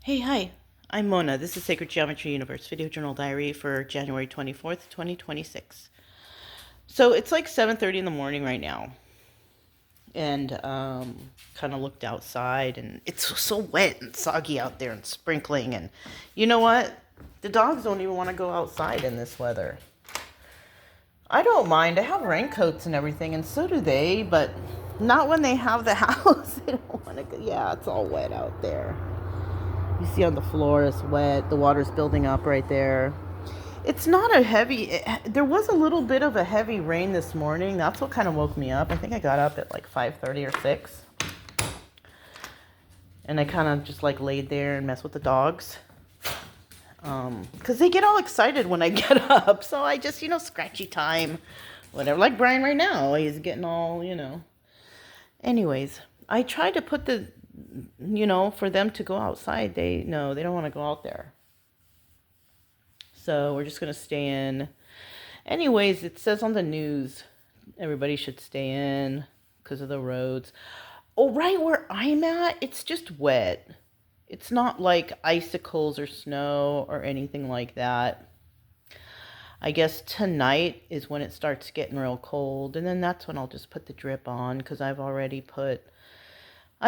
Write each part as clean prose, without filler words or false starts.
Hey, hi. I'm Mona. This is Sacred Geometry Universe Video Journal Diary for January 24th, 2026. So it's like 7:30 in the morning right now. And kind of looked outside and it's so wet and soggy out there and sprinkling, and you know what? The dogs don't even want to go outside in this weather. I don't mind. I have raincoats and everything, and so do they, but not when they have the house. They don't want to go. Yeah, it's all wet out there. You see on the floor it's wet. The water's building up right there. It's not a heavy, there was a little bit of a heavy rain this morning. That's what kind of woke me up. I think I got up at like 5:30 or 6. And I kind of just like laid there and messed with the dogs. Because they get all excited when I get up. So I just, scratchy time, whatever. Like Brian right now, he's getting all, Anyways, I tried to put for them to go outside. They don't want to go out there. So we're just going to stay in. Anyways, it says on the news, everybody should stay in because of the roads. Oh, right where I'm at, it's just wet. It's not like icicles or snow or anything like that. I guess tonight is when it starts getting real cold, and then that's when I'll just put the drip on, because I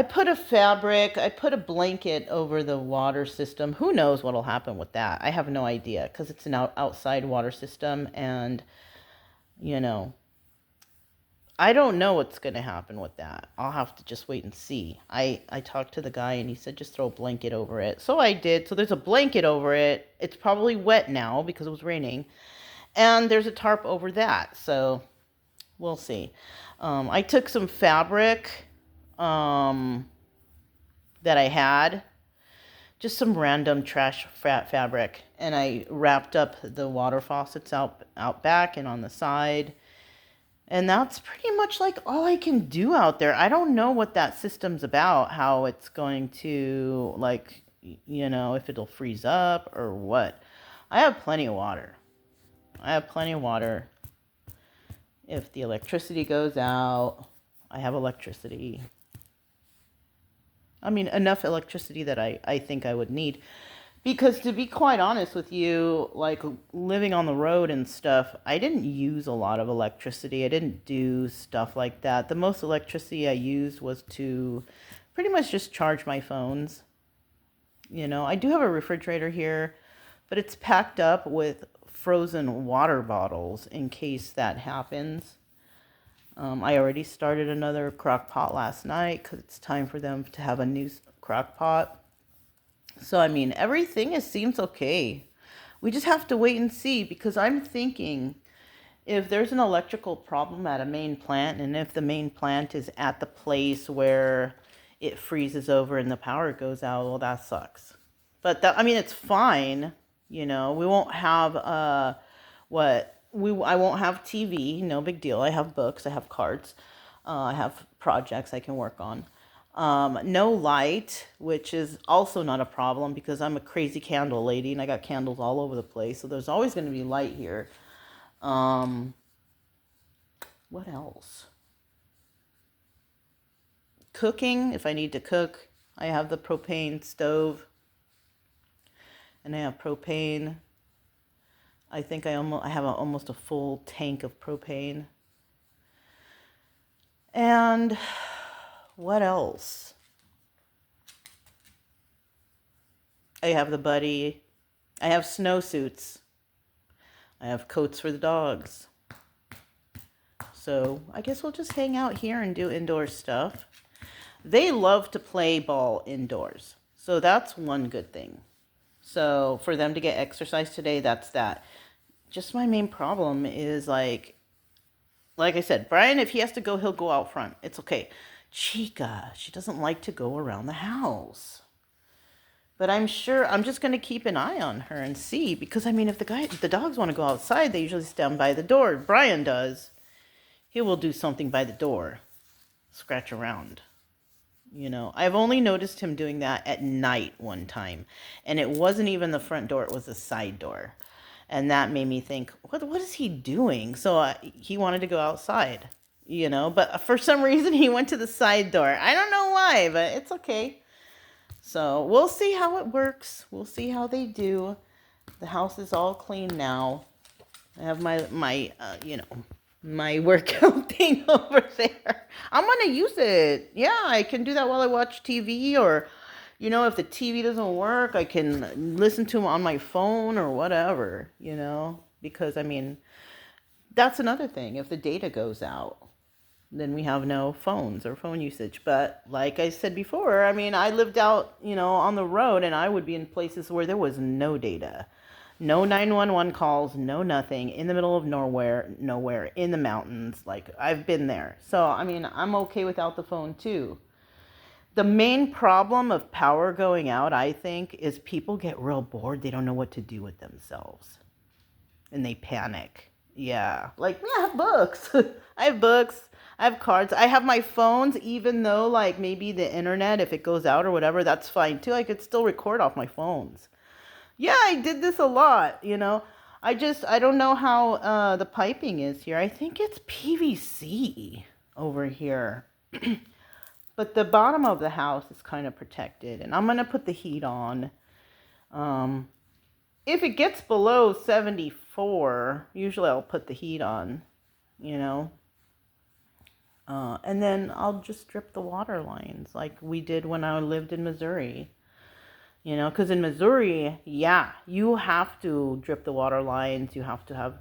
put a blanket over the water system. Who knows what'll happen with that? I have no idea, because it's an outside water system, and, I don't know what's going to happen with that. I'll have to just wait and see. I talked to the guy, and he said just throw a blanket over it. So I did. So there's a blanket over it. It's probably wet now because it was raining. And there's a tarp over that. So we'll see. I took some fabric that I had, just some random trash fabric, and I wrapped up the water faucets out back and on the side. And that's pretty much like all I can do out there. I don't know what that system's about, how it's going to, like, if it'll freeze up or what. I have plenty of water. If the electricity goes out, I have electricity. I mean, enough electricity that I think I would need. Because to be quite honest with you, like living on the road and stuff, I didn't use a lot of electricity. I didn't do stuff like that. The most electricity I used was to pretty much just charge my phones. I do have a refrigerator here, but it's packed up with frozen water bottles in case that happens. I already started another crock pot last night because it's time for them to have a new crock pot. So, I mean, everything seems okay. We just have to wait and see, because I'm thinking if there's an electrical problem at a main plant, and if the main plant is at the place where it freezes over and the power goes out, well, that sucks. But it's fine. We won't have I won't have TV, no big deal. I have books, I have cards, I have projects I can work on. No light, which is also not a problem because I'm a crazy candle lady and I got candles all over the place. So there's always going to be light here. What else? Cooking, if I need to cook, I have the propane stove and I have propane. I think I have almost a full tank of propane. And what else? I have the buddy. I have snowsuits. I have coats for the dogs. So I guess we'll just hang out here and do indoor stuff. They love to play ball indoors. So that's one good thing. So for them to get exercise today, that's that. Just my main problem is like I said, Brian, if he has to go, he'll go out front. It's okay. Chica, she doesn't like to go around the house. But I'm just going to keep an eye on her and see, because if the dogs want to go outside, they usually stand by the door. Brian does. He will do something by the door. Scratch around. I've only noticed him doing that at night one time. And it wasn't even the front door, it was the side door. And that made me think, what is he doing? So he wanted to go outside. But for some reason he went to the side door. I don't know why, but it's okay. So we'll see how it works. We'll see how they do. The house is all clean now. I have my workout thing over there. I'm gonna use it. Yeah, I can do that while I watch TV, or if the TV doesn't work, I can listen to them on my phone or whatever. Because that's another thing. If the data goes out, then we have no phones or phone usage. But like I said before, I lived out, on the road, and I would be in places where there was no data. No 911 calls, no nothing, in the middle of nowhere, in the mountains. Like, I've been there. So, I'm okay without the phone too. The main problem of power going out, I think, is people get real bored. They don't know what to do with themselves. And they panic. Yeah. Like, yeah, I have books. I have books. I have cards. I have my phones, even though, like, maybe the internet, if it goes out or whatever, that's fine too. I could still record off my phones. Yeah, I did this a lot, I don't know how the piping is here. I think it's PVC over here. But the bottom of the house is kind of protected. And I'm going to put the heat on. If it gets below 74, usually I'll put the heat on, and then I'll just strip the water lines like we did when I lived in Missouri. Because in Missouri, yeah, you have to drip the water lines. You have to have,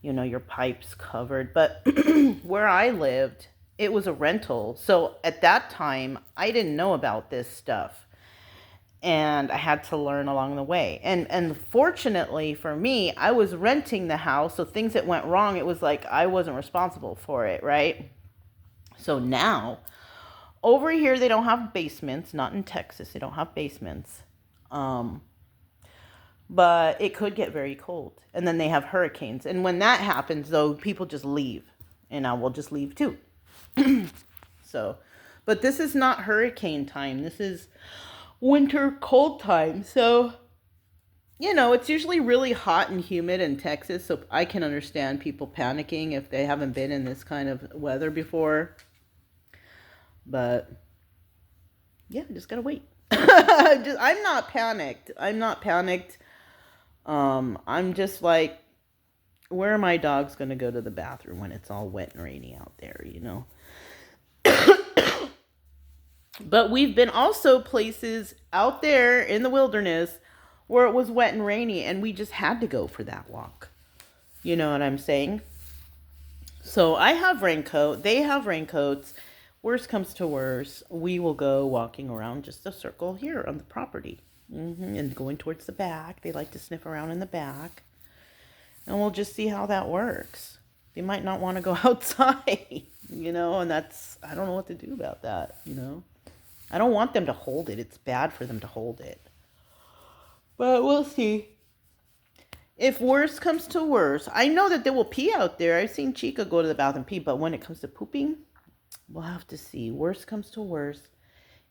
your pipes covered. But where I lived, it was a rental. So at that time, I didn't know about this stuff. And I had to learn along the way. And fortunately for me, I was renting the house. So things that went wrong, it was like I wasn't responsible for it, right? So now, over here, they don't have basements. Not in Texas. They don't have basements. But it could get very cold. And then they have hurricanes. And when that happens, though, people just leave. And I will just leave too. So, but this is not hurricane time. This is winter cold time. So, it's usually really hot and humid in Texas. So I can understand people panicking if they haven't been in this kind of weather before. But yeah, just gotta wait. I'm not panicked. I'm just like, where are my dogs going to go to the bathroom when it's all wet and rainy out there, But we've been also places out there in the wilderness where it was wet and rainy, and we just had to go for that walk. You know what I'm saying? So I have raincoat. They have raincoats. Worst comes to worst, we will go walking around just a circle here on the property. And going towards the back. They like to sniff around in the back. And we'll just see how that works. They might not want to go outside, and that's, I don't know what to do about that, I don't want them to hold it. It's bad for them to hold it. But we'll see. If worse comes to worse, I know that they will pee out there. I've seen Chica go to the bathroom and pee, but when it comes to pooping, we'll have to see. Worst comes to worst.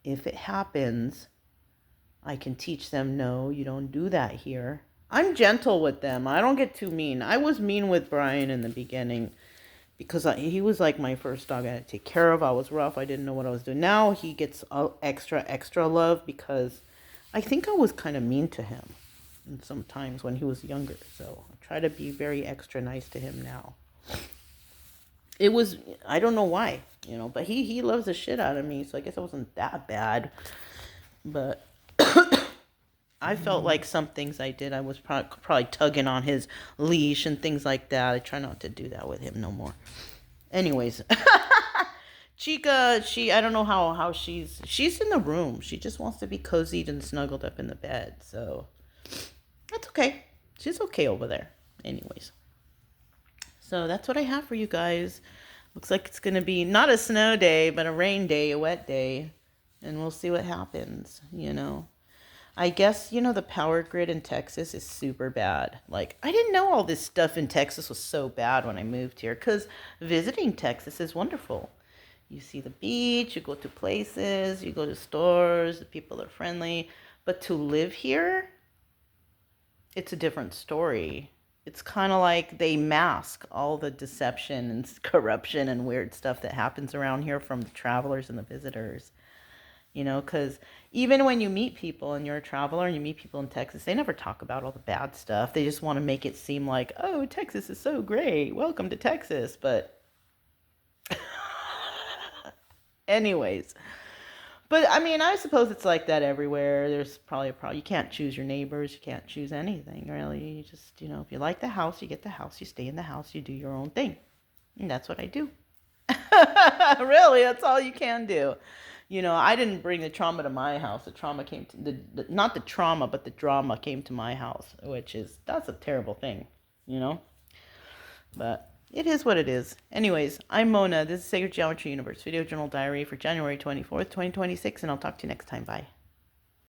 If it happens, I can teach them, no, you don't do that here. I'm gentle with them. I don't get too mean. I was mean with Brian in the beginning because he was like my first dog I had to take care of. I was rough. I didn't know what I was doing. Now he gets extra love because I think I was kind of mean to him sometimes when he was younger. So I try to be very extra nice to him now. It was, I don't know why, but he loves the shit out of me. So I guess it wasn't that bad. But I felt like some things I did, I was probably tugging on his leash and things like that. I try not to do that with him no more. Anyways, Chica, I don't know how she's in the room. She just wants to be cozied and snuggled up in the bed. So that's okay. She's okay over there. Anyways. So that's what I have for you guys. Looks like it's going to be not a snow day, but a rain day, a wet day. And we'll see what happens, I guess, the power grid in Texas is super bad. Like, I didn't know all this stuff in Texas was so bad when I moved here, because visiting Texas is wonderful. You see the beach, you go to places, you go to stores, the people are friendly. But to live here, it's a different story. It's kind of like they mask all the deception and corruption and weird stuff that happens around here from the travelers and the visitors. You know, because even when you meet people and you're a traveler and you meet people in Texas, they never talk about all the bad stuff. They just want to make it seem like, oh, Texas is so great. Welcome to Texas. But anyways, but I mean, I suppose it's like that everywhere. There's probably a problem. You can't choose your neighbors. You can't choose anything, really. You just, if you like the house, you get the house. You stay in the house. You do your own thing. And that's what I do. Really, that's all you can do. I didn't bring the trauma to my house. The trauma came to not the trauma, but the drama came to my house, that's a terrible thing, you know? But it is what it is. Anyways, I'm Mona. This is Sacred Geometry Universe Video Journal Diary for January 24th, 2026, and I'll talk to you next time. Bye.